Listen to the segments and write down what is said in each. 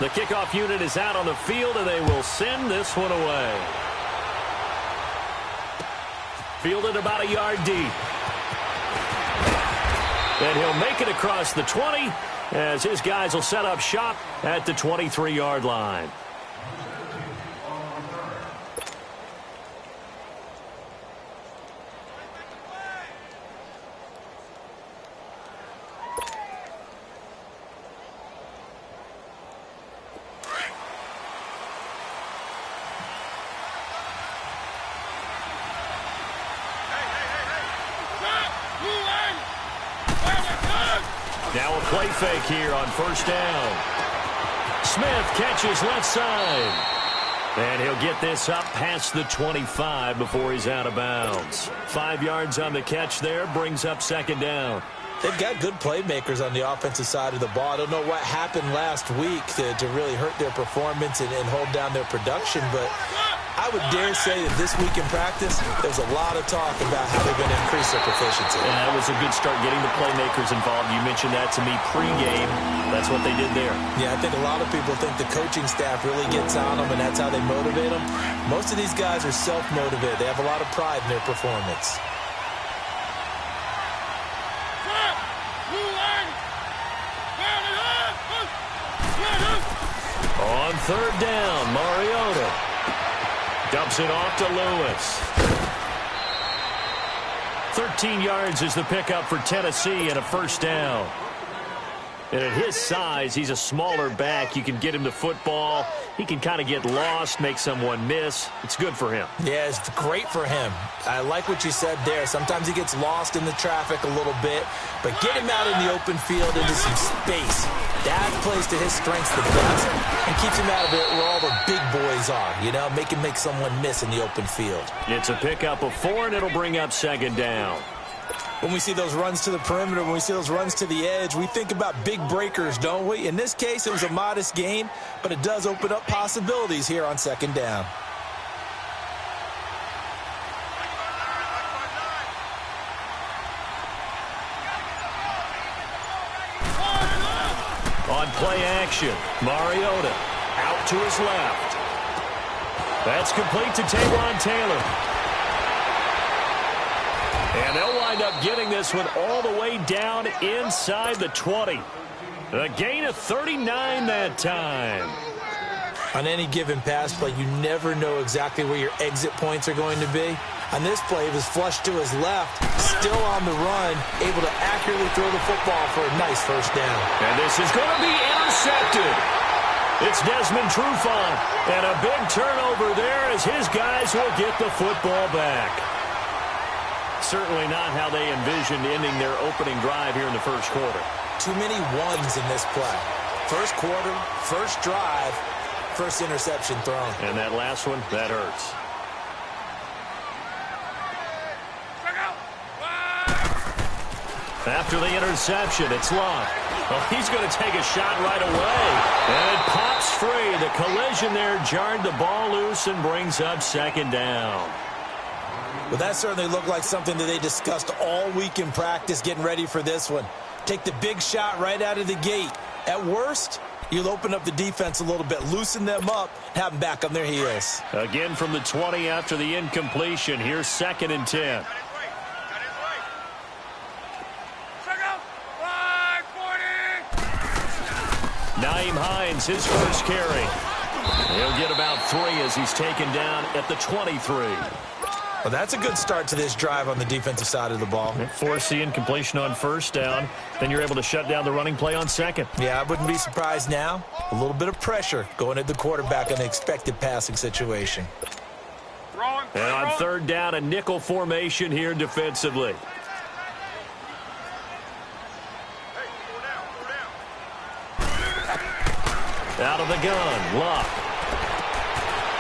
The kickoff unit is out on the field, and they will send this one away. Fielded about a yard deep. And he'll make it across the 20 as his guys will set up shop at the 23-yard line. Now a play fake here on first down. Smith catches left side. And he'll get this up past the 25 before he's out of bounds. 5 yards on the catch there, brings up second down. They've got good playmakers on the offensive side of the ball. I don't know what happened last week to really hurt their performance and hold down their production, but I would dare say that this week in practice, there's a lot of talk about how they're going to increase their proficiency. Yeah, that was a good start getting the playmakers involved. You mentioned that to me pregame. That's what they did there. Yeah, I think a lot of people think the coaching staff really gets on them, and that's how they motivate them. Most of these guys are self-motivated. They have a lot of pride in their performance. On third down, Mariota dumps it off to Lewis. 13 yards is the pickup for Tennessee and a first down. And at his size, he's a smaller back. You can get him the football. He can kind of get lost, make someone miss. It's good for him. Yeah, it's great for him. I like what you said there. Sometimes he gets lost in the traffic a little bit, but get him out in the open field into some space. That plays to his strengths the best and keeps him out of it where all the big boys are, you know, make him make someone miss in the open field. It's a pickup of 4, and it'll bring up second down. When we see those runs to the perimeter, when we see those runs to the edge, we think about big breakers, don't we? In this case, it was a modest gain, but it does open up possibilities here on second down. On play action, Mariota out to his left. That's complete to Taywan Taylor. And they'll wind up getting this one all the way down inside the 20. A gain of 39 that time. On any given pass play, you never know exactly where your exit points are going to be. On this play, it was flushed to his left, still on the run, able to accurately throw the football for a nice first down. And this is going to be intercepted. It's Desmond Trufant, and a big turnover there as his guys will get the football back. Certainly not how they envisioned ending their opening drive here in the first quarter. Too many ones in this play. First quarter, first drive, first interception thrown. And that last one, that hurts. After the interception, it's Locke. Well, he's going to take a shot right away. And it pops free. The collision there jarred the ball loose and brings up second down. Well, that certainly looked like something that they discussed all week in practice getting ready for this one. Take the big shot right out of the gate. At worst, you'll open up the defense a little bit, loosen them up, have them back on their heels. Again from the 20 after the incompletion. Here's 2nd and 10. Nyheim Hines, his first carry. He'll get about 3 as he's taken down at the 23. Well, that's a good start to this drive on the defensive side of the ball. Force the incompletion on first down. Then you're able to shut down the running play on second. Yeah, I wouldn't be surprised now. A little bit of pressure going at the quarterback in an expected passing situation. And on third down, a nickel formation here defensively. Out of the gun, Luck.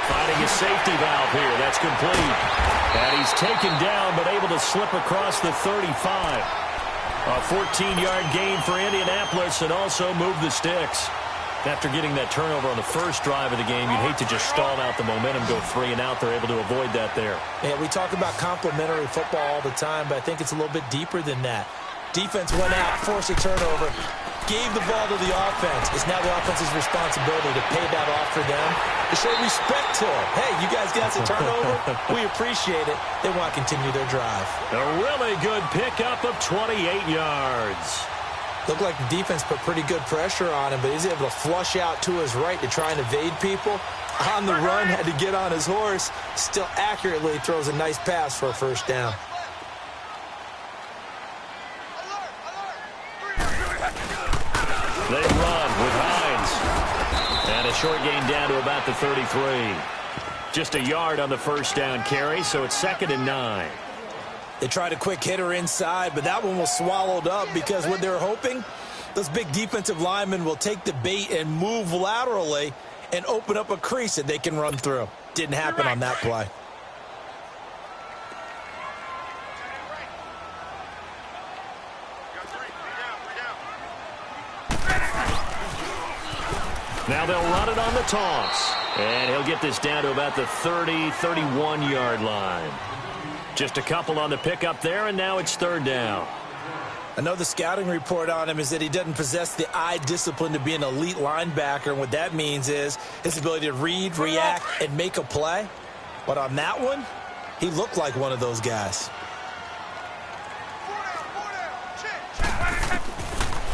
Finding a safety valve here. That's complete. And he's taken down, but able to slip across the 35. A 14-yard gain for Indianapolis and also move the sticks. After getting that turnover on the first drive of the game, you'd hate to just stall out the momentum, go 3 and out. They're able to avoid that there. Yeah, we talk about complementary football all the time, but I think it's a little bit deeper than that. Defense went out, forced a turnover. gave the ball to the offense. It's now the offense's responsibility to pay that off for them, to show respect to them. Hey, you guys got the turnover. We appreciate it. They want to continue their drive. A really good pickup of 28 yards. Looked like the defense put pretty good pressure on him, but he's able to flush out to his right to try and evade people. On the run, had to get on his horse. Still accurately throws a nice pass for a first down. They run with Hines. And a short gain down to about the 33. Just a yard on the first down carry, so it's 2nd and 9. They tried a quick hitter inside, but that one was swallowed up because what they're hoping, those big defensive linemen will take the bait and move laterally and open up a crease that they can run through. Didn't happen on that play. Now they'll run it on the toss. And he'll get this down to about the 30, 31-yard line. Just a couple on the pickup there, and now it's 3rd down. I know the scouting report on him is that he doesn't possess the eye discipline to be an elite linebacker, and what that means is his ability to read, react, and make a play. But on that one, he looked like one of those guys.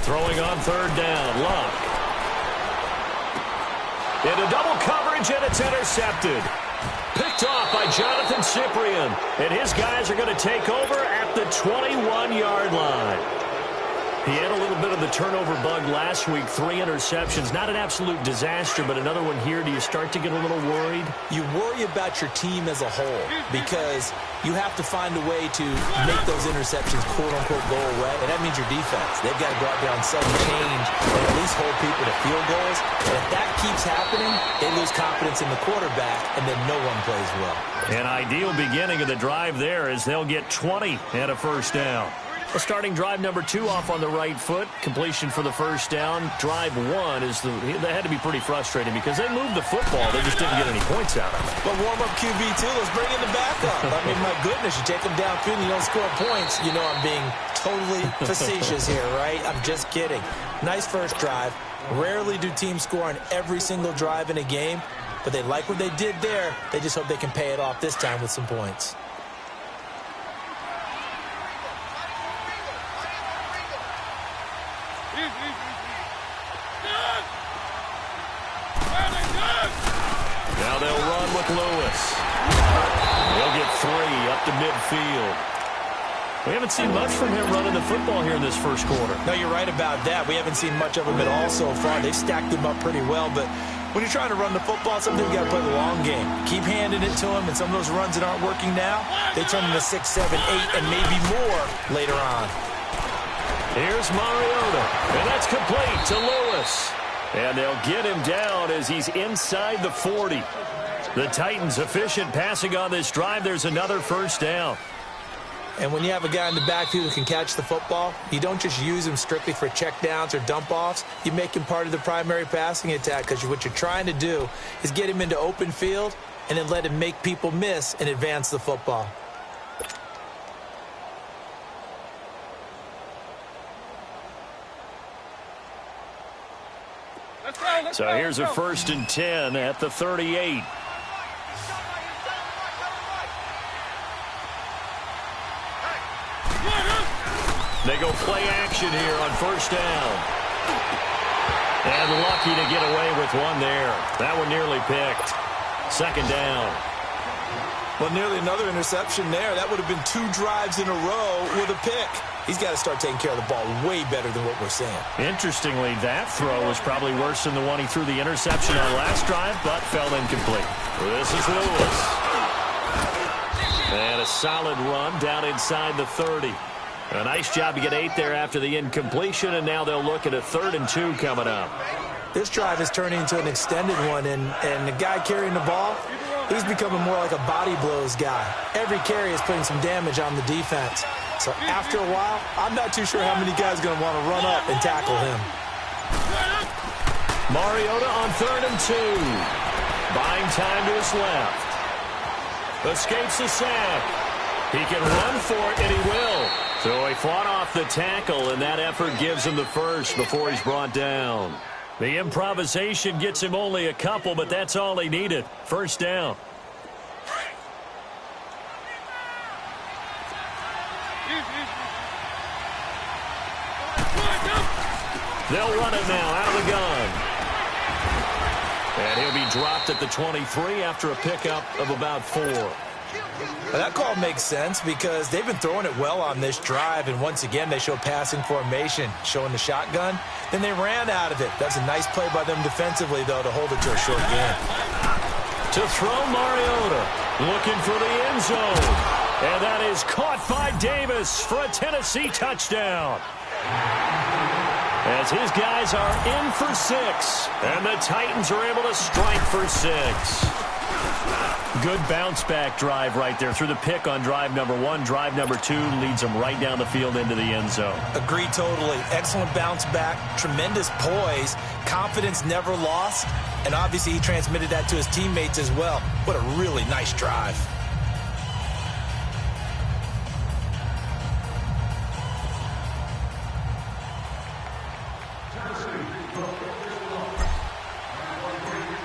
Throwing on 3rd down, Luck. Into double coverage, and it's intercepted. Picked off by Jonathan Cyprien. And his guys are going to take over at the 21-yard line. He had a little bit of the turnover bug last week. 3 interceptions. Not an absolute disaster, but another one here. Do you start to get a little worried? You worry about your team as a whole because you have to find a way to make those interceptions, quote-unquote, go away. And that means your defense. They've got to go out there on sudden change and at least hold people to field goals. And if that keeps happening, they lose confidence in the quarterback, and then no one plays well. An ideal beginning of the drive there as they'll get 20 and a first down. Well, starting drive number 2 off on the right foot. Completion for the first down. Drive 1 is they had to be pretty frustrating because they moved the football. They just didn't get any points out of it. But warm-up QB2, let's bring in the backup. I mean, my goodness, you take them downfield and you don't score points. You know I'm being totally facetious here, right? I'm just kidding. Nice first drive. Rarely do teams score on every single drive in a game, but they like what they did there. They just hope they can pay it off this time with some points. Now they'll run with Lewis. They'll get 3 up to midfield. We haven't seen much from him running the football here in this first quarter. No, you're right about that. We haven't seen much of him at all so far. They've stacked him up pretty well, but when you're trying to run the football, sometimes you got to play the long game. Keep handing it to him, and some of those runs that aren't working now, they turn into 6, 7, 8, and maybe more later on. Here's Mariota, and that's complete to Lewis. And they'll get him down as he's inside the 40. The Titans efficient passing on this drive. There's another first down. And when you have a guy in the backfield who can catch the football, you don't just use him strictly for checkdowns or dump-offs. You make him part of the primary passing attack because what you're trying to do is get him into open field and then let him make people miss and advance the football. So here's a 1st and 10 at the 38. They go play action here on first down. And lucky to get away with one there. That one nearly picked. 2nd down. Well, nearly another interception there. That would have been 2 drives in a row with a pick. He's got to start taking care of the ball way better than what we're seeing. Interestingly, that throw was probably worse than the one he threw the interception on last drive, but fell incomplete. This is Lewis. And a solid run down inside the 30. A nice job to get 8 there after the incompletion, and now they'll look at a 3rd and 2 coming up. This drive is turning into an extended one, and the guy carrying the ball, he's becoming more like a body blows guy. Every carry is putting some damage on the defense. So after a while, I'm not too sure how many guys are going to want to run up and tackle him. Mariota on 3rd and 2. Buying time to his left. Escapes the sack. He can run for it, and he will. So he fought off the tackle, and that effort gives him the first before he's brought down. The improvisation gets him only a couple, but that's all he needed. First down. They'll run it now out of the gun. And he'll be dropped at the 23 after a pickup of about 4. Well, that call makes sense because they've been throwing it well on this drive, and once again they show passing formation, showing the shotgun. Then they ran out of it. That's a nice play by them defensively, though, to hold it to a short gain. To throw Mariota, looking for the end zone. And that is caught by Davis for a Tennessee touchdown. As his guys are in for 6, and the Titans are able to strike for 6. Good bounce-back drive right there through the pick on drive number 1. Drive number 2 leads them right down the field into the end zone. Agreed totally. Excellent bounce-back, tremendous poise, confidence never lost, and obviously he transmitted that to his teammates as well. What a really nice drive.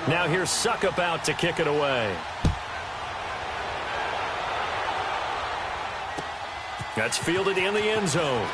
Now here's Suckup out to kick it away. That's fielded in the end zone.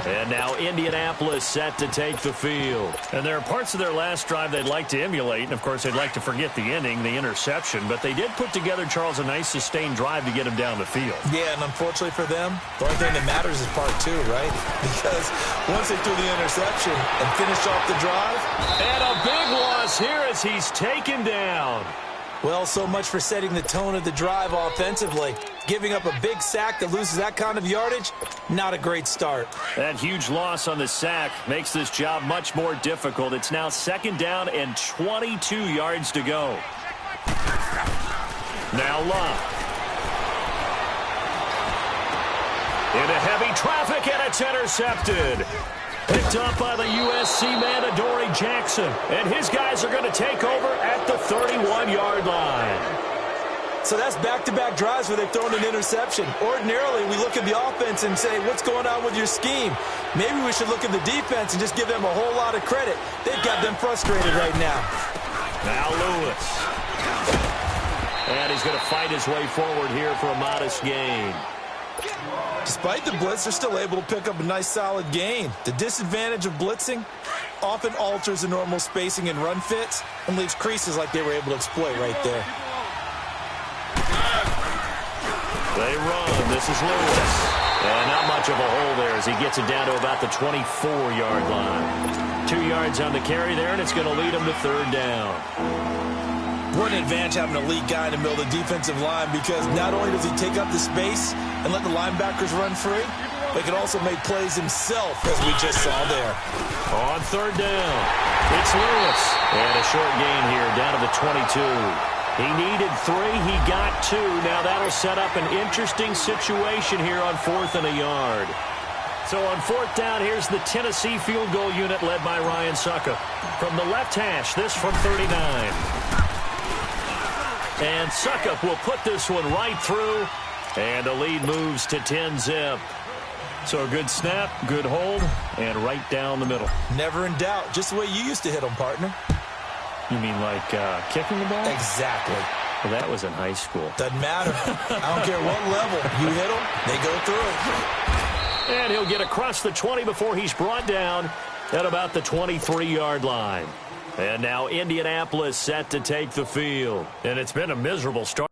And now Indianapolis set to take the field. And there are parts of their last drive they'd like to emulate. And, of course, they'd like to forget the ending, the interception. But they did put together, Charles, a nice sustained drive to get him down the field. Yeah, and unfortunately for them, the only thing that matters is part 2, right? Because once they threw the interception and finished off the drive. And a big loss here as he's taken down. Well, so much for setting the tone of the drive offensively. Giving up a big sack that loses that kind of yardage, not a great start. That huge loss on the sack makes this job much more difficult. It's now 2nd down and 22 yards to go. Now Love. Into heavy traffic, and it's intercepted. Picked up by the USC man, Adoree Jackson. And his guys are going to take over at the 31-yard line. So that's back-to-back drives where they've thrown an interception. Ordinarily, we look at the offense and say, what's going on with your scheme? Maybe we should look at the defense and just give them a whole lot of credit. They've got them frustrated right now. Now Lewis. And he's going to fight his way forward here for a modest gain. Despite the blitz, they're still able to pick up a nice solid gain. The disadvantage of blitzing often alters the normal spacing and run fits and leaves creases like they were able to exploit right there. They run. This is Lewis. And not much of a hole there as he gets it down to about the 24-yard line. 2 yards on the carry there, and it's going to lead him to 3rd down. What an advantage having a lead guy in the middle of the defensive line, because not only does he take up the space and let the linebackers run free, but he can also make plays himself, as we just saw there. On 3rd down, it's Lewis. And a short gain here down to the 22. He needed 3. He got 2. Now that'll set up an interesting situation here on 4th and a yard. So on 4th down, here's the Tennessee field goal unit led by Ryan Suckup. From the left hash, this from 39. And Suckup will put this one right through, and the lead moves to 10-zip. So a good snap, good hold, and right down the middle. Never in doubt. Just the way you used to hit them, partner. You mean like kicking the ball? Exactly. Well, that was in high school. Doesn't matter. I don't care what level. You hit them, they go through. And he'll get across the 20 before he's brought down at about the 23-yard line. And now Indianapolis set to take the field. And it's been a miserable start.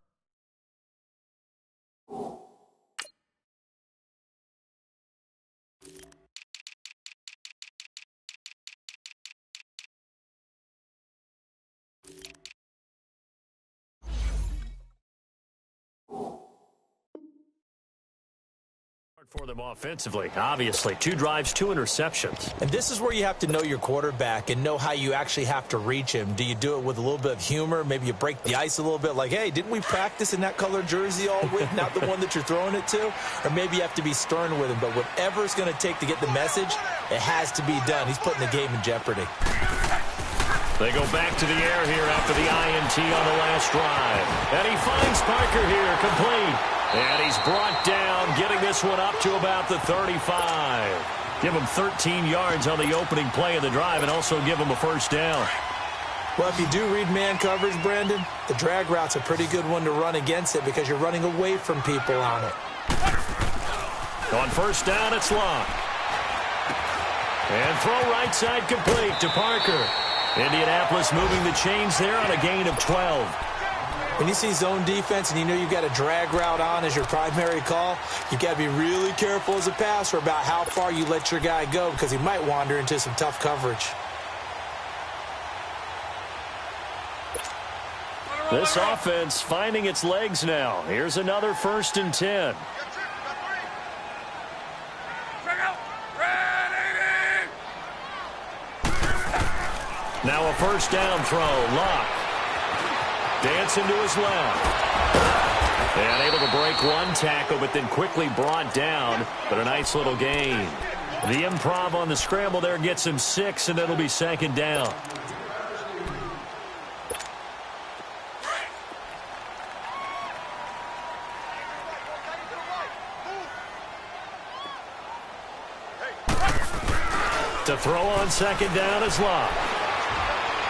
For them offensively, obviously. 2 drives, 2 interceptions. And this is where you have to know your quarterback and know how you actually have to reach him. Do you do it with a little bit of humor? Maybe you break the ice a little bit, like, hey, didn't we practice in that color jersey all week, not the one that you're throwing it to? Or maybe you have to be stern with him. But whatever it's going to take to get the message, it has to be done. He's putting the game in jeopardy. They go back to the air here after the INT on the last drive. And he finds Parker here, complete. And he's brought down, getting this one up to about the 35. Give him 13 yards on the opening play of the drive and also give him a first down. Well, if you do read man coverage, Brandon, the drag route's a pretty good one to run against it because you're running away from people on it. On first down, it's Locke. And throw right side complete to Parker. Indianapolis moving the chains there on a gain of 12. When you see zone defense and you know you've got a drag route on as your primary call, you've got to be really careful as a passer about how far you let your guy go because he might wander into some tough coverage. This offense finding its legs now. Here's another 1st and 10. Now a first down throw. Locke. Dancing to his left. And able to break one tackle, but then quickly brought down. But a nice little gain. The improv on the scramble there gets him 6, and it'll be 2nd down. To throw on 2nd down is Locke.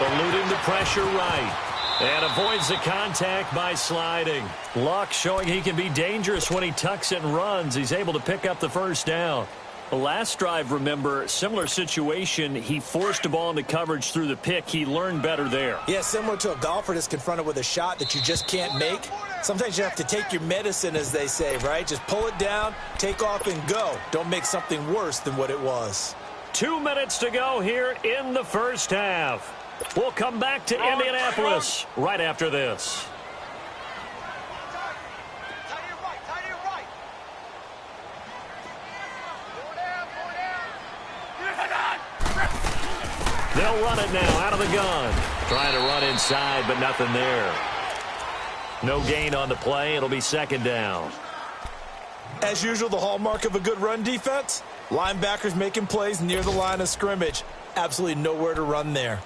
Eluding the pressure right. And avoids the contact by sliding. Locke showing he can be dangerous when he tucks it and runs. He's able to pick up the first down. The last drive, remember, similar situation. He forced a ball into coverage through the pick. He learned better there. Yeah, similar to a golfer that's confronted with a shot that you just can't make. Sometimes you have to take your medicine, as they say, right? Just pull it down, take off, and go. Don't make something worse than what it was. 2 minutes to go here in the first half. We'll come back to Indianapolis right after this. They'll run it now out of the gun. Trying to run inside, but nothing there. No gain on the play. It'll be 2nd down. As usual, the hallmark of a good run defense, linebackers making plays near the line of scrimmage. Absolutely nowhere to run there.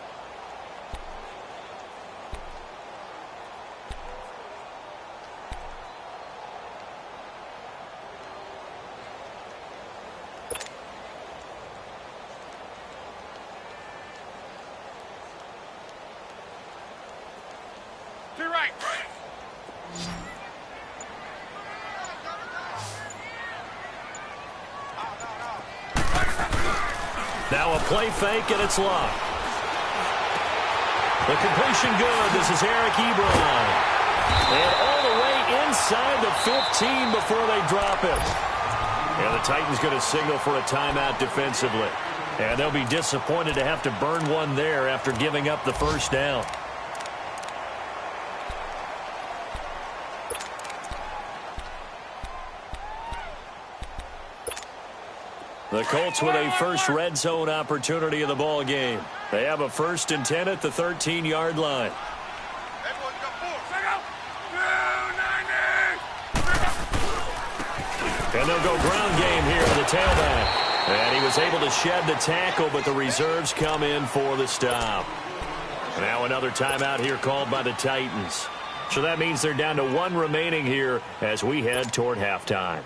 Now a play fake, and it's Locke. The completion good. This is Eric Ebron. And all the way inside the 15 before they drop it. And the Titans going to signal for a timeout defensively. And they'll be disappointed to have to burn one there after giving up the first down. The Colts with a first red zone opportunity of the ball game. They have a 1st and 10 at the 13-yard line. And they'll go ground game here to the tailback. And he was able to shed the tackle, but the reserves come in for the stop. Now another timeout here called by the Titans. So that means they're down to 1 remaining here as we head toward halftime.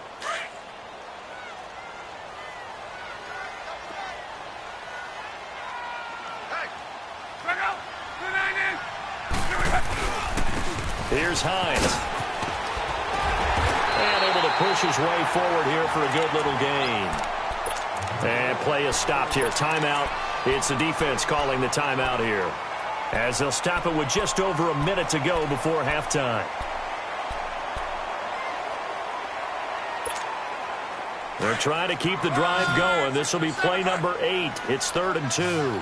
Here's Hines. And able to push his way forward here for a good little gain. And play is stopped here. Timeout. It's the defense calling the timeout here, as they'll stop it with just over a minute to go before halftime. They're trying to keep the drive going. This will be play number 8. It's 3rd and 2.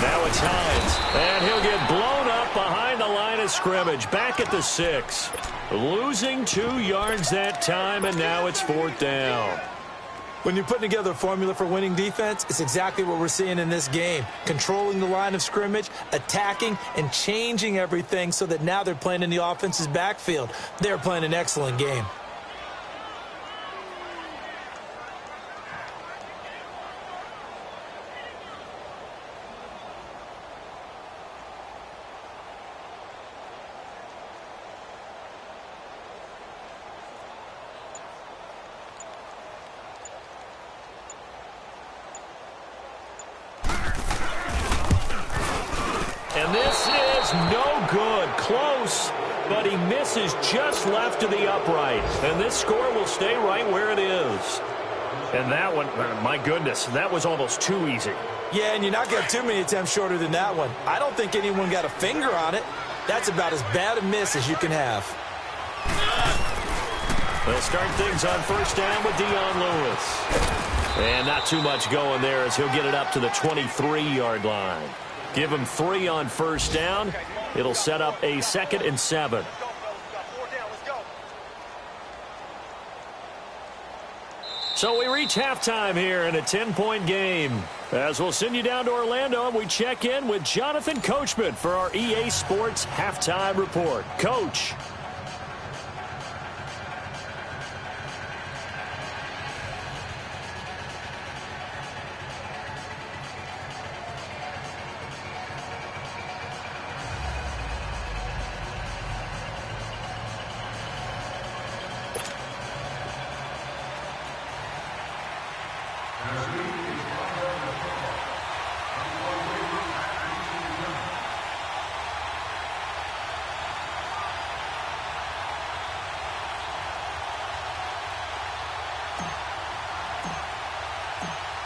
Now it's Hines, and he'll get blown up behind the line of scrimmage, back at the 6. Losing 2 yards that time, and now it's 4th down. When you're putting together a formula for winning defense, it's exactly what we're seeing in this game. Controlling the line of scrimmage, attacking, and changing everything so that now they're playing in the offense's backfield. They're playing an excellent game. no good. Close, but he misses just left to the upright. And this score will stay right where it is. And that one, my goodness, that was almost too easy. Yeah, and you're not getting too many attempts shorter than that one. I don't think anyone got a finger on it. That's about as bad a miss as you can have. They'll start things on first down with Dion Lewis. And not too much going there as he'll get it up to the 23-yard line. Give him 3 on first down. It'll set up a 2nd and 7. So we reach halftime here in a 10-point game. As we'll send you down to Orlando, and we check in with Jonathan Coachman for our EA Sports Halftime Report. Coach.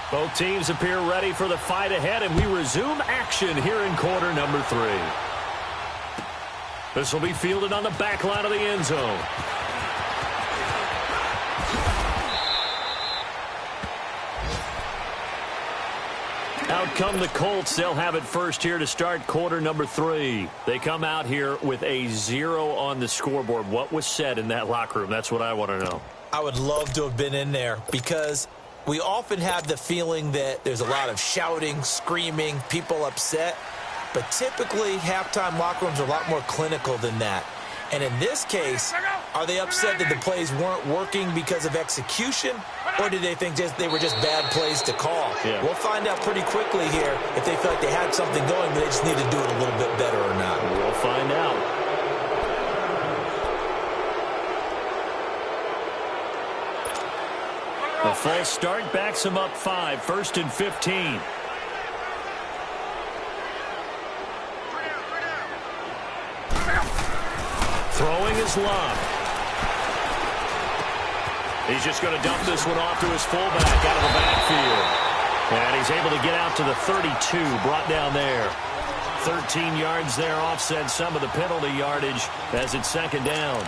Both teams appear ready for the fight ahead, and we resume action here in quarter number 3. This will be fielded on the back line of the end zone. Out come the Colts. They'll have it first here to start quarter number 3. They come out here with a 0 on the scoreboard. What was said in that locker room? That's what I want to know. I would love to have been in there because we often have the feeling that there's a lot of shouting, screaming, people upset. But typically, halftime locker rooms are a lot more clinical than that. And in this case, are they upset that the plays weren't working because of execution? Or did they think they were just bad plays to call? Yeah. We'll find out pretty quickly here if they feel like they had something going, but they just need to do it a little bit better or not. We'll find out. A false start backs him up 5, 1st and 15. Throwing his Love. He's just going to dump this one off to his fullback out of the backfield. And he's able to get out to the 32, brought down there. 13 yards there, offset some of the penalty yardage as it's 2nd down.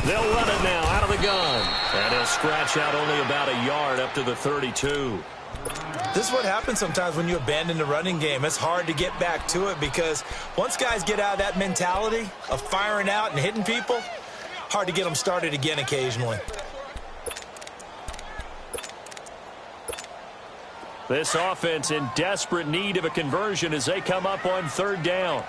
They'll run it now out of the gun. And he'll scratch out only about a yard up to the 32. This is what happens sometimes when you abandon the running game. It's hard to get back to it because once guys get out of that mentality of firing out and hitting people, hard to get them started again occasionally. This offense in desperate need of a conversion as they come up on 3rd down.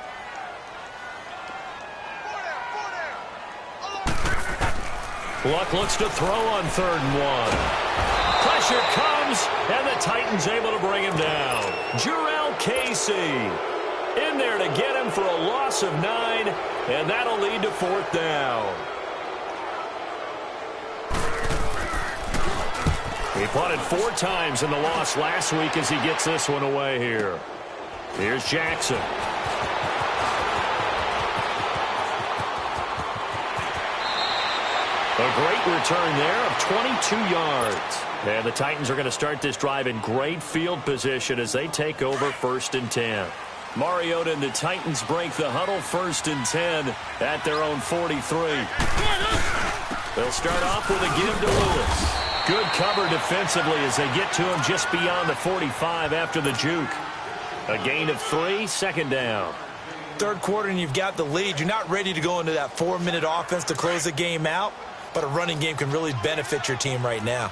Luck looks to throw on 3rd and 1. Pressure comes, and the Titans able to bring him down. Jurrell Casey in there to get him for a loss of 9, and that'll lead to 4th down. He punted 4 times in the loss last week as he gets this one away here. Here's Jackson. A great return there of 22 yards. And the Titans are going to start this drive in great field position as they take over 1st and 10. Mariota and the Titans break the huddle 1st and 10 at their own 43. They'll start off with a give to Lewis. Good cover defensively as they get to him just beyond the 45 after the juke. A gain of 3, 2nd down. 3rd quarter and you've got the lead. You're not ready to go into that 4-minute offense to close the game out, but a running game can really benefit your team right now.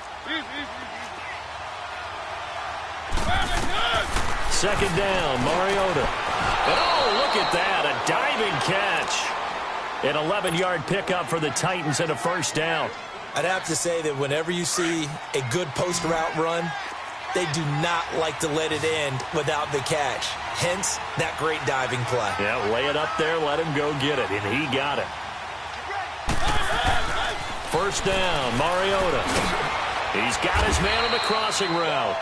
2nd down, Mariota. And oh, look at that, a diving catch. An 11-yard pickup for the Titans and a 1st down. I'd have to say that whenever you see a good post route run, they do not like to let it end without the catch. Hence, that great diving play. Yeah, lay it up there, let him go get it, and he got it. First down, Mariota. He's got his man on the crossing route.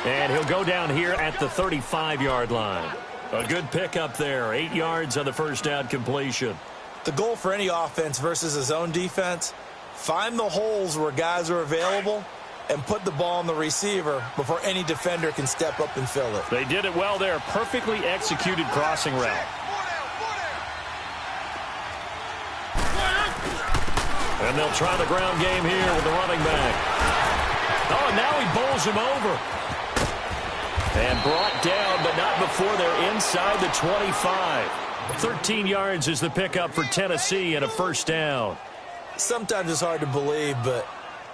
And he'll go down here at the 35-yard line. A good pickup there, 8 yards on the first down completion. The goal for any offense versus his own defense, find the holes where guys are available and put the ball on the receiver before any defender can step up and fill it. They did it well there. Perfectly executed crossing route. And they'll try the ground game here with the running back. Oh, and now he bowls him over. And brought down, but not before they're inside the 25. 13 yards is the pickup for Tennessee and a first down. Sometimes it's hard to believe, but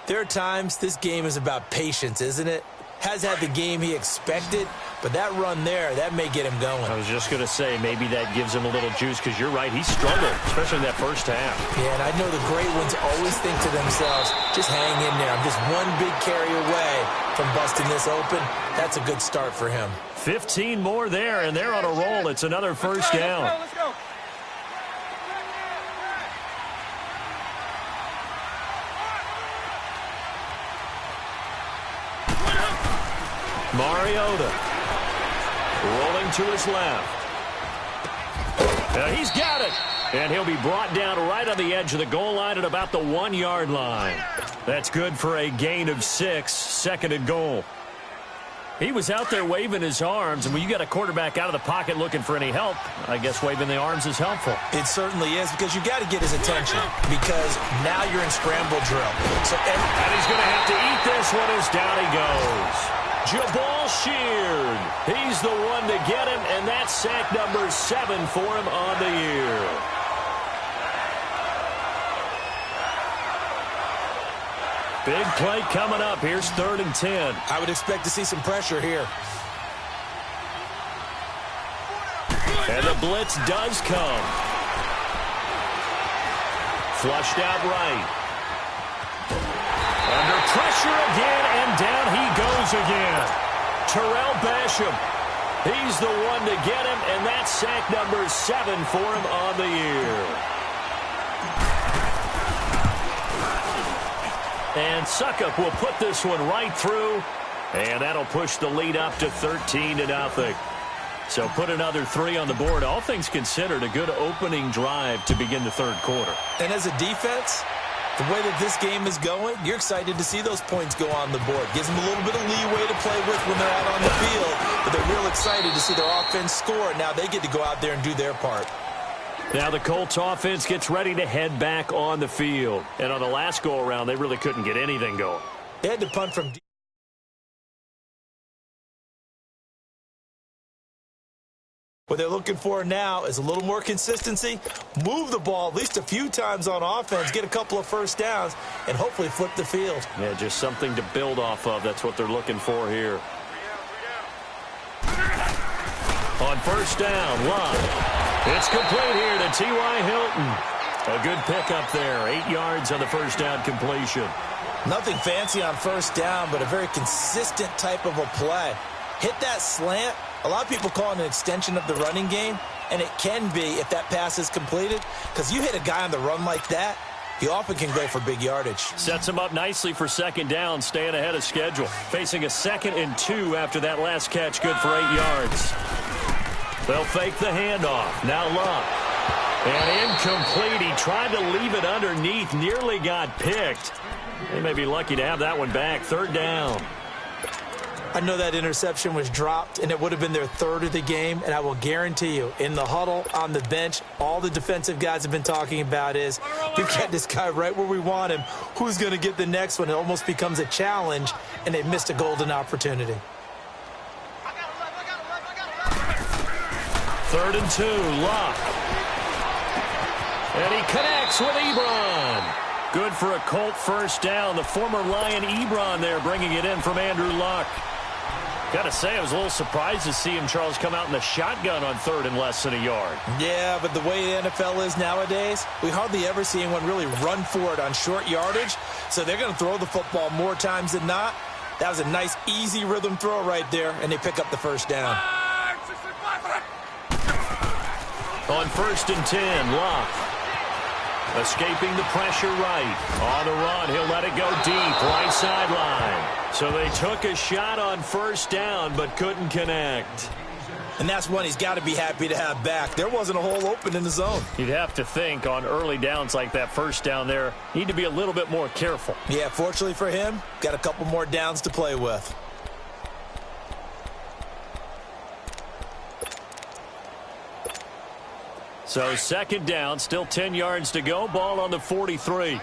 there are times this game is about patience, isn't it? Has had the game he expected, but that run there, that may get him going. I was just going to say, maybe that gives him a little juice, because you're right, he struggled, especially in that first half. Yeah, and I know the great ones always think to themselves, just hang in there. I'm just one big carry away from busting this open. That's a good start for him. 15 more there, and they're on a roll. It's another first down. Let's go. Mariota rolling to his left. He's got it. And he'll be brought down right on the edge of the goal line at about the 1-yard line. That's good for a gain of 6, second and goal. He was out there waving his arms, and when you got a quarterback out of the pocket looking for any help, I guess waving the arms is helpful. It certainly is, because you got to get his attention, because now you're in scramble drill. And he's going to have to eat this one as down he goes. Jabal Sheard, he's the one to get him, and that's sack number 7 for him on the year. Big play coming up. Here's 3rd and 10. I would expect to see some pressure here. And the blitz does come. Flushed out right. Under pressure again, and down he goes again. Terrell Basham, he's the one to get him, and that's sack number 7 for him on the year. And Suckup will put this one right through, and that'll push the lead up to 13-0. So put another 3 on the board. All things considered, a good opening drive to begin the third quarter. And as a defense, the way that this game is going, you're excited to see those points go on the board. Gives them a little bit of leeway to play with when they're out on the field, but they're real excited to see their offense score. Now they get to go out there and do their part. Now the Colts offense gets ready to head back on the field. And on the last go-around, they really couldn't get anything going. They had to punt from deep. What they're looking for now is a little more consistency, move the ball at least a few times on offense, get a couple of first downs, and hopefully flip the field. Yeah, just something to build off of. That's what they're looking for here. On first down, Love. It's complete here to T.Y. Hilton. A good pickup there. 8 yards on the first down completion. Nothing fancy on first down, but a very consistent type of a play. Hit that slant. A lot of people call it an extension of the running game, and it can be if that pass is completed, because you hit a guy on the run like that, he often can go for big yardage. Sets him up nicely for second down, staying ahead of schedule. Facing a 2nd and 2 after that last catch, good for 8 yards. They'll fake the handoff. Now Love. And incomplete. He tried to leave it underneath, nearly got picked. They may be lucky to have that one back. 3rd down. I know that interception was dropped, and it would have been their 3rd of the game, and I will guarantee you, in the huddle, on the bench, all the defensive guys have been talking about is, we've got this guy right where we want him. Who's going to get the next one? It almost becomes a challenge, and they missed a golden opportunity. 3rd and 2, Luck. And he connects with Ebron. Good for a Colt first down. The former Lion Ebron there bringing it in from Andrew Luck. Got to say, I was a little surprised to see him, Charles, come out in the shotgun on 3rd and less than a yard. Yeah, but the way the NFL is nowadays, we hardly ever see anyone really run for it on short yardage. So they're going to throw the football more times than not. That was a nice, easy rhythm throw right there, and they pick up the first down. On 1st and 10, Locke. Escaping the pressure right. On the run, he'll let it go deep, right sideline. So they took a shot on 1st down, but couldn't connect. And that's one he's got to be happy to have back. There wasn't a hole open in the zone. You'd have to think on early downs like that 1st down there, need to be a little bit more careful. Yeah, fortunately for him, got a couple more downs to play with. So 2nd down, still 10 yards to go. Ball on the 43.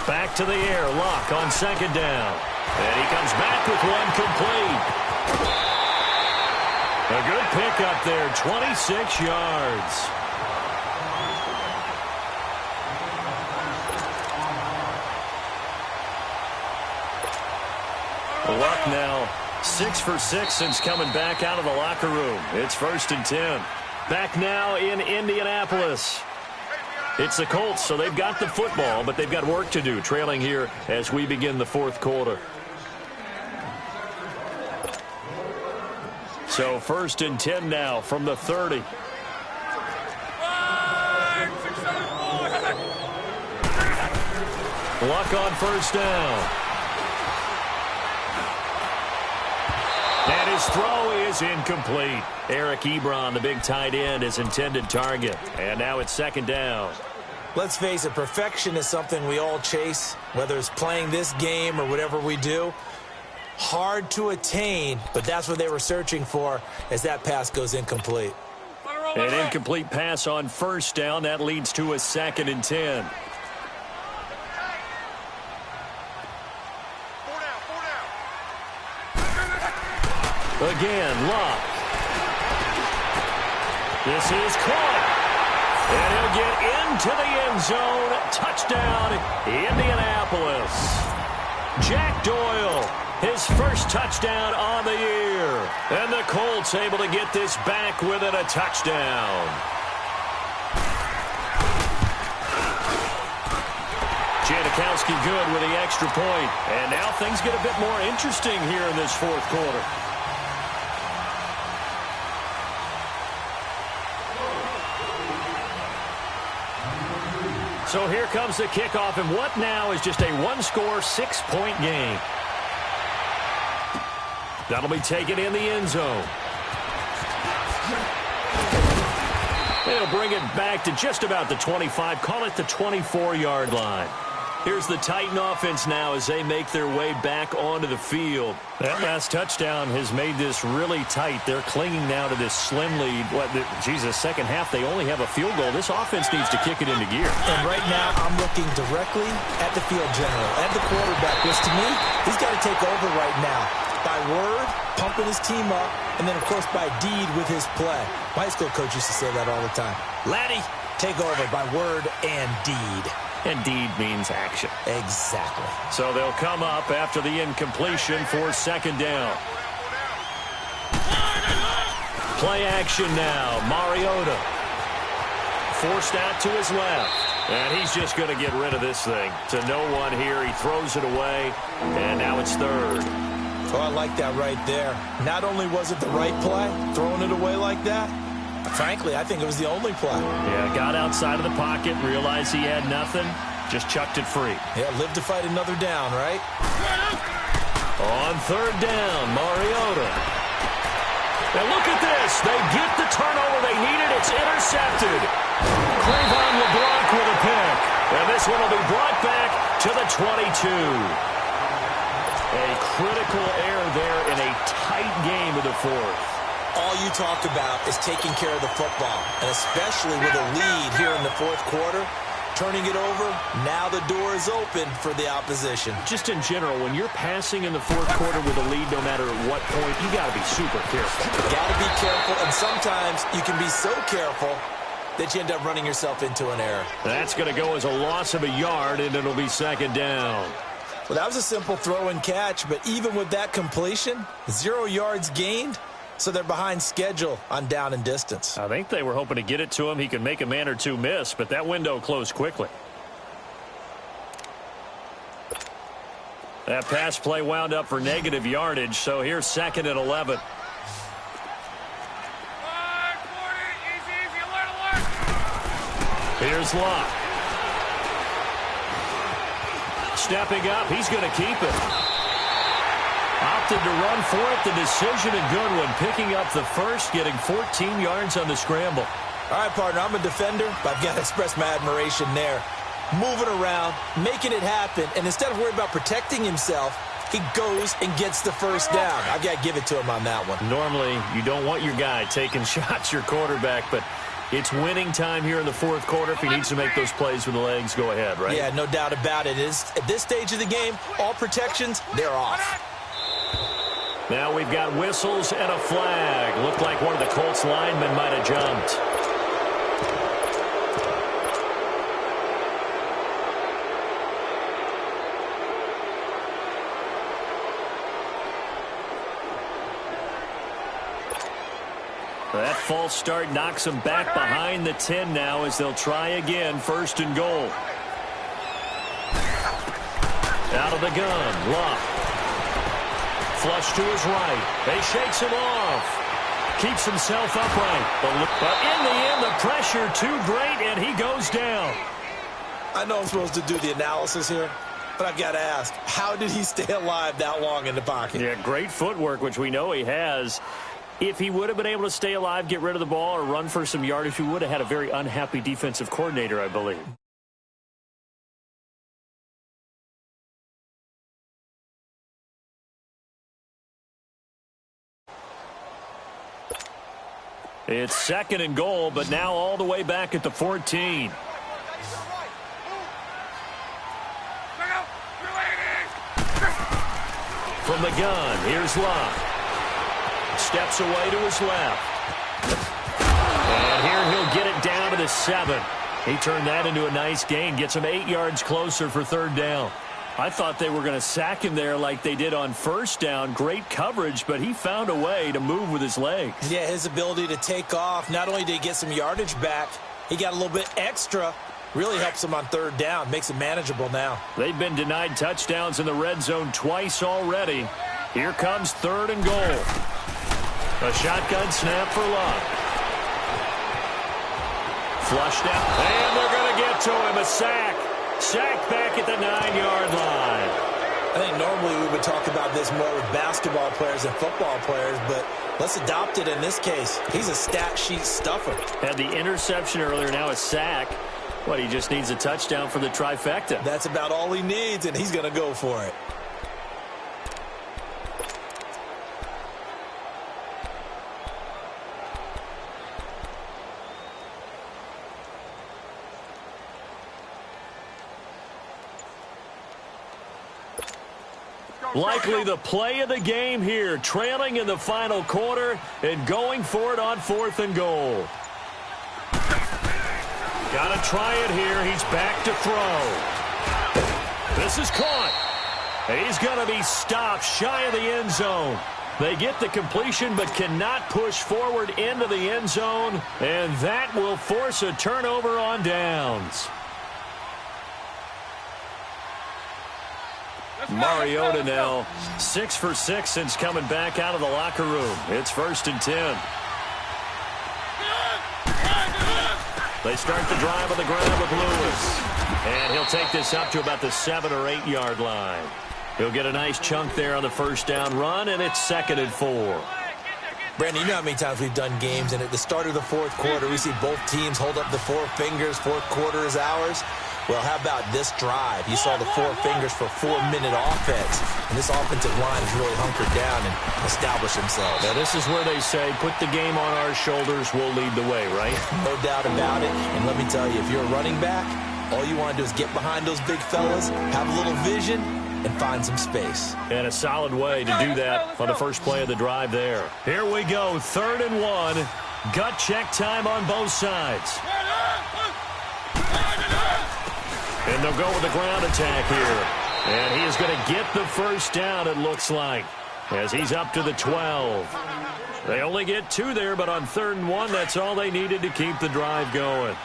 Back to the air. Locke on 2nd down. And he comes back with one complete. A good pickup there, 26 yards. Luck now 6 for 6 since coming back out of the locker room. It's 1st and 10. Back now in Indianapolis. It's the Colts, so they've got the football, but they've got work to do, trailing here as we begin the 4th quarter. So 1st and 10 now from the 30. Luck on 1st down. And his throw is incomplete. Eric Ebron, the big tight end, his intended target. And now it's 2nd down. Let's face it, perfection is something we all chase, whether it's playing this game or whatever we do. Hard to attain, but that's what they were searching for as that pass goes incomplete. An incomplete pass on 1st down. That leads to a 2nd and 10. Again, Locke. This is caught. And he'll get into the end zone. Touchdown, Indianapolis. Jack Doyle, his 1st touchdown on the year. And the Colts able to get this back within a touchdown. Janikowski good with the extra point. And now things get a bit more interesting here in this 4th quarter. So here comes the kickoff, and what now is just a one-score, 6-point game. That'll be taken in the end zone. They'll bring it back to just about the 25, call it the 24-yard line. Here's the Titan offense now as they make their way back onto the field. That last touchdown has made this really tight. They're clinging now to this slim lead. Second half, they only have a field goal. This offense needs to kick it into gear. And right now, I'm looking directly at the field general, at the quarterback, which to me, he's got to take over right now. By word, pumping his team up, and then, of course, by deed with his play. My high school coach used to say that all the time. Laddie, take over by word and deed. And deed means action. Exactly. So they'll come up after the incompletion for 2nd down. Play action now. Mariota forced out to his left. And he's just going to get rid of this thing. To no one here. He throws it away. And now it's 3rd. Oh, I like that right there. Not only was it the right play, throwing it away like that, frankly, I think it was the only play. Yeah, got outside of the pocket, realized he had nothing, just chucked it free. Yeah, live to fight another down, right? On 3rd down, Mariota. And look at this. They get the turnover they needed. It's intercepted. Cleavon LeBlanc with a pick. And this one will be brought back to the 22. A critical error there in a tight game of the 4th. All you talk about is taking care of the football, and especially with a lead here in the 4th quarter, turning it over, now the door is open for the opposition. Just in general, when you're passing in the 4th quarter with a lead, no matter at what point, you got to be super careful. Got to be careful, and sometimes you can be so careful that you end up running yourself into an error. That's going to go as a loss of a yard, and it'll be 2nd down. Well, that was a simple throw and catch, but even with that completion, 0 yards gained. So they're behind schedule on down and distance. I think they were hoping to get it to him. He could make a man or two miss, but that window closed quickly. That pass play wound up for negative yardage, so here's 2nd and 11. Here's Locke. Stepping up, he's going to keep it. Opted to run for it. The decision a good one. Picking up the first, getting 14 yards on the scramble. All right, partner, I'm a defender, but I've got to express my admiration there. Moving around, making it happen, and instead of worrying about protecting himself, he goes and gets the first down. I've got to give it to him on that one. Normally, you don't want your guy taking shots, your quarterback, but it's winning time here in the fourth quarter. If he needs to make those plays with the legs, go ahead, right? Yeah, no doubt about it. At this stage of the game, all protections, they're off. Now we've got whistles and a flag. Looked like one of the Colts linemen might have jumped. That false start knocks them back behind the 10 now as they'll try again. 1st and goal. Out of the gun. Locke. Flush to his right. He shakes him off. Keeps himself upright. But in the end, the pressure too great, and he goes down. I know I'm supposed to do the analysis here, but I've got to ask, how did he stay alive that long in the pocket? Yeah, great footwork, which we know he has. If he would have been able to stay alive, get rid of the ball, or run for some yardage, he would have had a very unhappy defensive coordinator, I believe. It's 2nd and goal, but now all the way back at the 14. From the gun, here's Locke. Steps away to his left. And here he'll get it down to the 7. He turned that into a nice gain. Gets him 8 yards closer for 3rd down. I thought they were going to sack him there like they did on 1st down. Great coverage, but he found a way to move with his legs. Yeah, his ability to take off. Not only did he get some yardage back, he got a little bit extra. Really helps him on 3rd down. Makes it manageable now. They've been denied touchdowns in the red zone twice already. Here comes 3rd and goal. A shotgun snap for Locke. Flushed out. And they're going to get to him. A sack. Sacked back at the 9-yard line. I think normally we would talk about this more with basketball players and football players, but let's adopt it in this case. He's a stat sheet stuffer. Had the interception earlier, now a sack. What, he just needs a touchdown for the trifecta. That's about all he needs, and he's going to go for it. Likely the play of the game here, trailing in the final quarter and going for it on 4th and goal. Got to try it here. He's back to throw. This is caught. He's going to be stopped shy of the end zone. They get the completion but cannot push forward into the end zone, and that will force a turnover on downs. Mariota now 6 for 6 since coming back out of the locker room. It's 1st and 10. They start the drive on the ground with Lewis. And he'll take this up to about the 7 or 8 yard line. He'll get a nice chunk there on the 1st down run, and it's 2nd and 4. Brandon, you know how many times we've done games, and at the start of the 4th quarter, we see both teams hold up the 4 fingers, 4th quarter is ours. Well, how about this drive? You saw the 4 fingers for 4-minute offense, and this offensive line has really hunkered down and established themselves. Now, this is where they say, put the game on our shoulders, we'll lead the way, right? No doubt about it, and let me tell you, if you're a running back, all you want to do is get behind those big fellas, have a little vision, and find some space. And a solid way to do that on the first play of the drive there. Here we go, 3rd and 1. Gut check time on both sides. And they'll go with the ground attack here. And he is going to get the 1st down, it looks like, as he's up to the 12. They only get 2 there, but on 3rd and 1, that's all they needed to keep the drive going.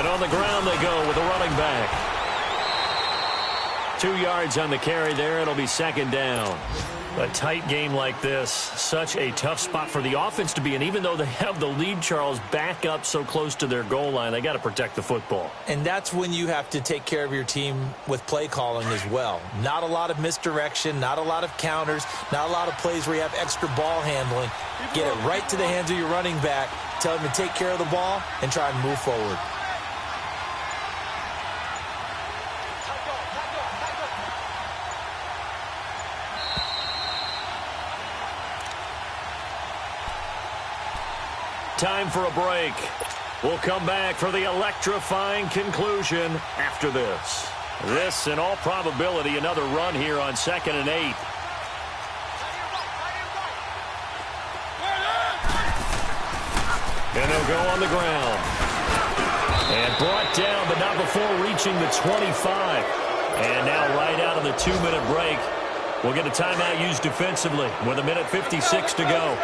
And on the ground they go with a running back. 2 yards on the carry there. It'll be second down. A tight game like this, such a tough spot for the offense to be in. Even though they have the lead, Charles, back up so close to their goal line, they got to protect the football. And that's when you have to take care of your team with play calling as well. Not a lot of misdirection, not a lot of counters, not a lot of plays where you have extra ball handling. Get it right to the hands of your running back, tell him to take care of the ball, and try and move forward. Time for a break. We'll come back for the electrifying conclusion after this. This, in all probability, another run here on 2nd and 8. And they'll go on the ground. And brought down, but not before reaching the 25. And now right out of the 2-minute break, we'll get a timeout used defensively with 1:56 to go.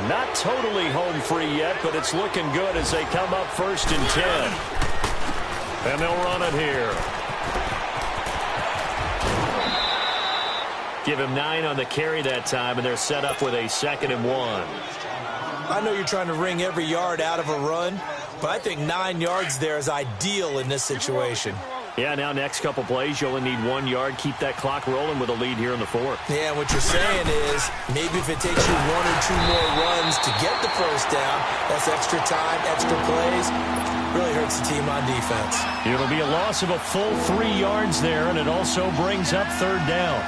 Not totally home free yet, but it's looking good as they come up 1st and 10. And they'll run it here. Give him 9 on the carry that time, and they're set up with a 2nd and 1. I know you're trying to wring every yard out of a run, but I think 9 yards there is ideal in this situation. Yeah, now next couple plays, you only need 1 yard. Keep that clock rolling with a lead here in the 4th. Yeah, what you're saying is maybe if it takes you 1 or 2 more runs to get the first down, that's extra time, extra plays. Really hurts the team on defense. It'll be a loss of a full 3 yards there, and it also brings up 3rd down.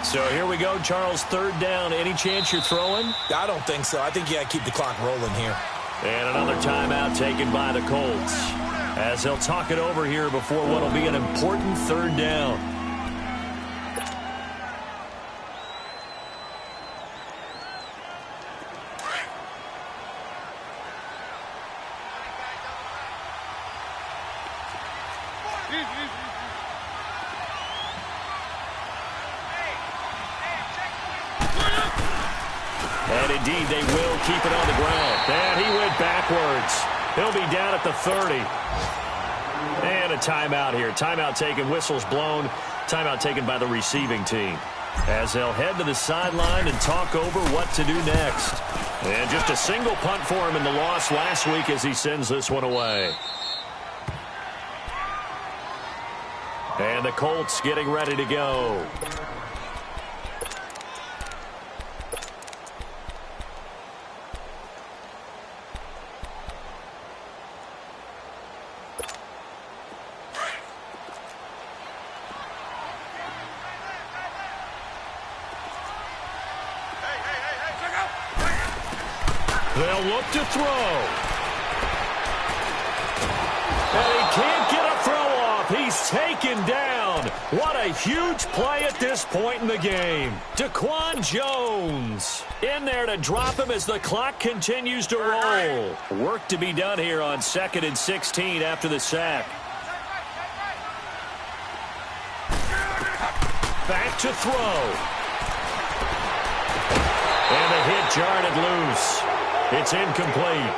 So here we go, Charles, 3rd down. Any chance you're throwing? I don't think so. I think you got to keep the clock rolling here. And another timeout taken by the Colts as they'll talk it over here before what will be an important 3rd down. And indeed, they will keep it on the ground. And he went backwards. He'll be down at the 30. And a timeout here. Timeout taken, whistles blown. Timeout taken by the receiving team. As they'll head to the sideline and talk over what to do next. And just a single punt for him in the loss last week as he sends this one away. And the Colts getting ready to go. They'll look to throw. And he can't get a throw off. He's taken down. What a huge play at this point in the game. Daquan Jones in there to drop him as the clock continues to roll. Work to be done here on 2nd and 16 after the sack. Back to throw. And the hit jarred it loose. It's incomplete.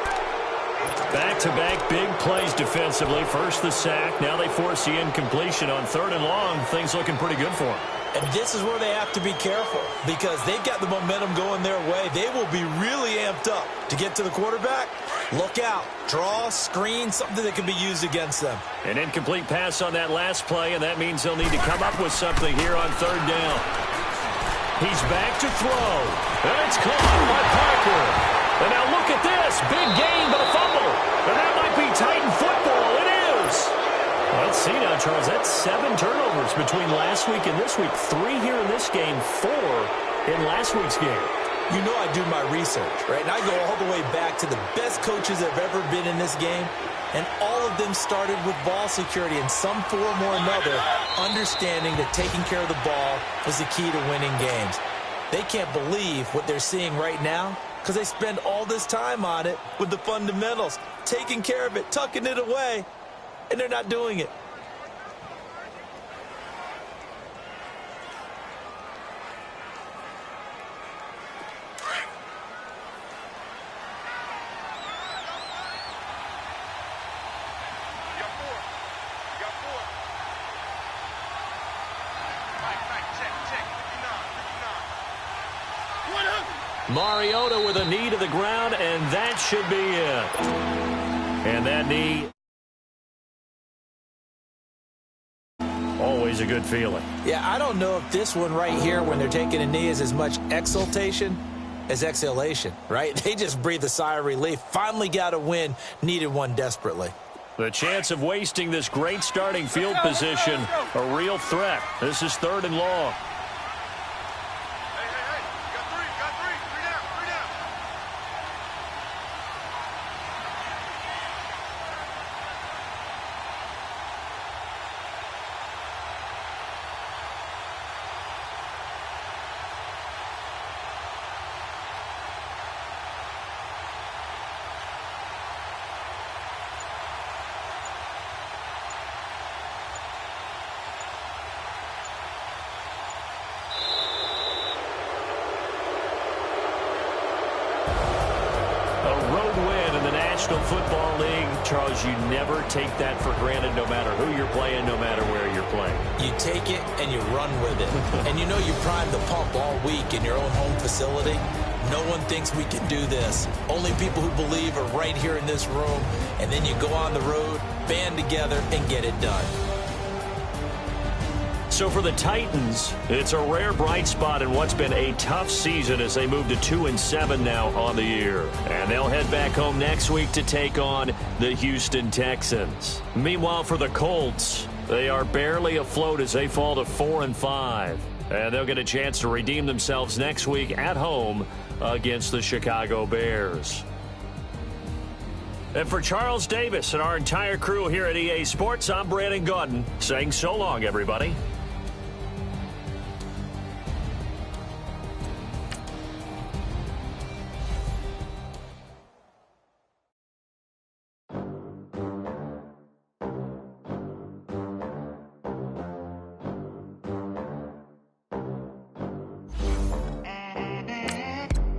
Back-to-back big plays defensively. First the sack. Now they force the incompletion on 3rd and long. Things looking pretty good for them. And this is where they have to be careful because they've got the momentum going their way. They will be really amped up to get to the quarterback. Look out. Draw, screen, something that can be used against them. An incomplete pass on that last play, and that means they'll need to come up with something here on 3rd down. He's back to throw. And it's caught by Parker. And now look at this. Big gain, but a fumble. And that might be Titan football. It is. Let's see now, Charles. That's 7 turnovers between last week and this week. 3 here in this game, 4 in last week's game. You know I do my research, right? And I go all the way back to the best coaches that have ever been in this game. And all of them started with ball security in some form or another, understanding that taking care of the ball was the key to winning games. They can't believe what they're seeing right now because they spend all this time on it with the fundamentals, taking care of it, tucking it away, and they're not doing it. Mariota with a knee to the ground, and that should be it. And that knee, always a good feeling. Yeah, I don't know if this one right here, when they're taking a knee, is as much exultation as exhalation, right? They just breathe a sigh of relief. Finally got a win, needed one desperately. The chance of wasting this great starting field position, a real threat. This is 3rd and long. Football League, Charles, you never take that for granted no matter who you're playing, no matter where you're playing. You take it and you run with it. And you know you primed the pump all week in your own home facility. No one thinks we can do this. Only people who believe are right here in this room. And then you go on the road, band together, and get it done. So for the Titans, it's a rare bright spot in what's been a tough season as they move to 2-7 now on the year. And they'll head back home next week to take on the Houston Texans. Meanwhile, for the Colts, they are barely afloat as they fall to 4-5. And they'll get a chance to redeem themselves next week at home against the Chicago Bears. And for Charles Davis and our entire crew here at EA Sports, I'm Brandon Gaudin saying so long, everybody.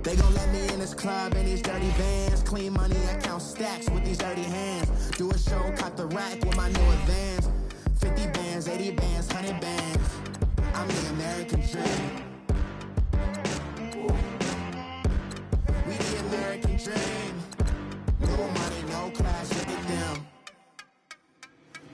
They gon' let me in this club in these dirty vans. Clean money, I count stacks with these dirty hands. Do a show, cut the rack with my new advance. 50 bands, 80 bands, 100 bands. I'm the American dream. We the American dream. No money, no class, look at them.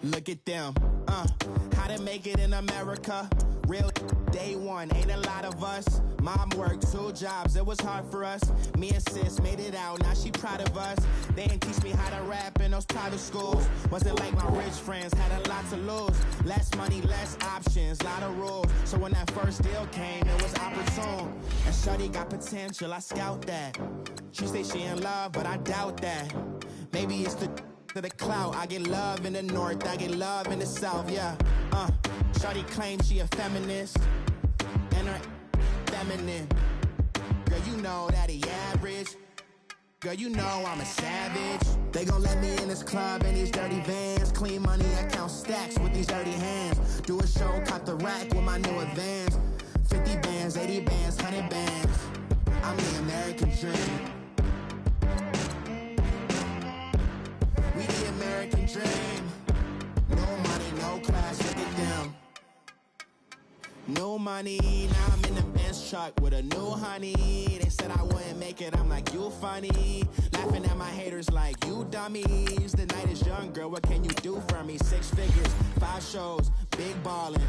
Look at them, how to make it in America. Real day one, ain't a lot of us. Mom worked 2 jobs, it was hard for us. Me and sis made it out, now she proud of us. They didn't teach me how to rap in those private schools. Wasn't like my rich friends, had a lot to lose. Less money, less options, lot of rules. So when that first deal came, it was opportune. And shorty got potential, I scout that. She say she in love, but I doubt that. Maybe it's the clout. I get love in the north, I get love in the south, yeah. Shawty claims she a feminist, and her feminine. Girl, you know that he average. Girl, you know I'm a savage. They gon' let me in this club in these dirty vans. Clean money, I count stacks with these dirty hands. Do a show, cut the rack with my new advance. 50 bands, 80 bands, 100 bands. I'm the American dream. We the American dream. No money, no class, look at them. No money, now I'm in the Benz truck with a new honey. They said I wouldn't make it, I'm like, you funny. Laughing at my haters like, you dummies. The night is young, girl, what can you do for me? 6 figures, 5 shows, big ballin'.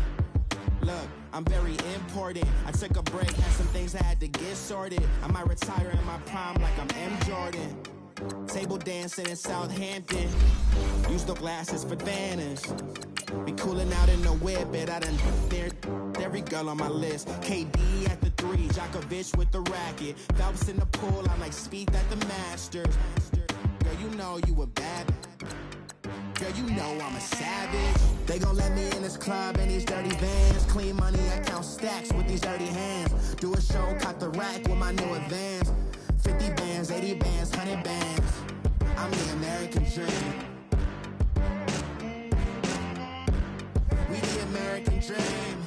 Look, I'm very important. I took a break, had some things I had to get sorted. I might retire in my prime like I'm M. Jordan. Table dancing in Southampton. Use the glasses for banners. Be cooling out in the whip, but I done dared every girl on my list. KD at the 3, Djokovic with the racket. Phelps in the pool, I'm like Speed at the Masters. Girl, you know you a bad. Girl, you know I'm a savage. They gon' let me in this club in these dirty vans. Clean money, I count stacks with these dirty hands. Do a show, cut the rack with my new advance. 50 bands, 80 bands, 100 bands. I'm the American dream. We the American dream.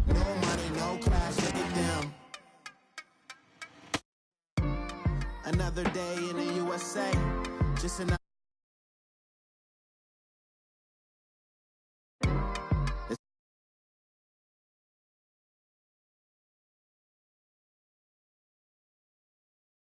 No money, no class, look at them. Another day in the USA. Just another